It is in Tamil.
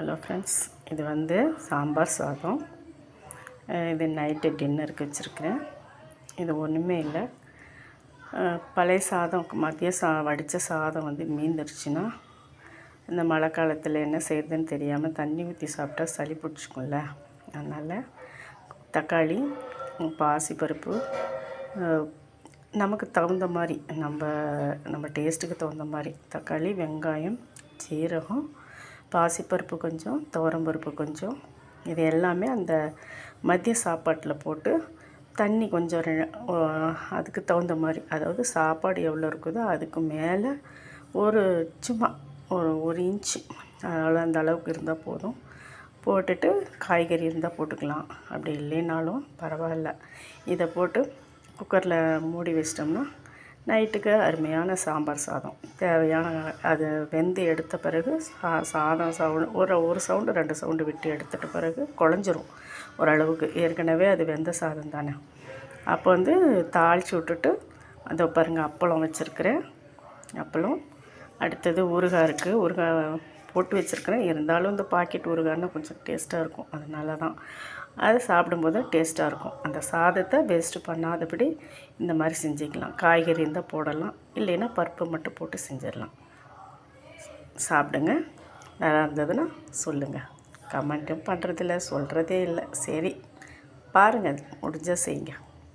ஹலோ ஃப்ரெண்ட்ஸ், இது வந்து சாம்பார் சாதம். இது நைட்டு டின்னருக்கு வச்சுருக்கிறேன். இது ஒன்றுமே இல்லை. பழைய சாதம் மதியம் வடித்த சாதம் வந்து மீந்துருச்சுன்னா இந்த மழை காலத்தில் என்ன செய்கிறதுன்னு தெரியாமல் தண்ணி ஊற்றி சாப்பிட்டா சளி பிடிச்சிக்கும்ல. அதனால் தக்காளி, பாசிப்பருப்பு, நமக்கு தகுந்த மாதிரி நம்ம டேஸ்ட்டுக்கு தகுந்த மாதிரி தக்காளி, வெங்காயம், சீரகம், பாசிப்பருப்பு கொஞ்சம், துவரம்பருப்பு கொஞ்சம், இது எல்லாமே அந்த மதிய சாப்பாட்டில் போட்டு தண்ணி கொஞ்சம் அதுக்கு தகுந்த மாதிரி, அதாவது சாப்பாடு எவ்வளோ இருக்குதோ அதுக்கு மேலே சும்மா ஒரு இன்ச்சு அந்த அளவுக்கு இருந்தால் போதும். போட்டுட்டு காய்கறி இருந்தால் போட்டுக்கலாம், அப்படி இல்லைனாலும் பரவாயில்ல. இதை போட்டு குக்கரில் மூடி வச்சிட்டோம்னா நைட்டுக்கு அருமையான சாம்பார் சாதம். தேவையான அது வெந்து எடுத்த பிறகு சாதம் ஒரு சவுண்டு 2 சவுண்டு விட்டு எடுத்துட்ட பிறகு குழஞ்சிரும் ஓரளவுக்கு. ஏற்கனவே அது வெந்த சாதம் தானே. அப்போ வந்து தாளித்து விட்டுட்டு அதை பாருங்கள், அப்பளம் வச்சுருக்கிறேன். அப்பளம், அடுத்தது ஊறுகாய் இருக்குது. ஊறுகாய் போட்டு வச்சுருக்கிறேன். இருந்தாலும் இந்த பாக்கெட் ஊறுகாய்னா கொஞ்சம் டேஸ்ட்டாக இருக்கும். அதனால தான் அது சாப்பிடும்போது டேஸ்ட்டாக இருக்கும். அந்த சாதத்தை வேஸ்ட்டு பண்ணாதபடி இந்த மாதிரி செஞ்சுக்கலாம். காய்கறி இருந்தால் போடலாம், இல்லைன்னா பருப்பு மட்டும் போட்டு செஞ்சிடலாம். சாப்பிடுங்க. நல்லா இருந்ததுன்னா சொல்லுங்கள். கமெண்ட்டும் பண்ணுறதில்ல, சொல்கிறதே இல்லை. சரி பாருங்கள், முடிஞ்சால் செய்யுங்க.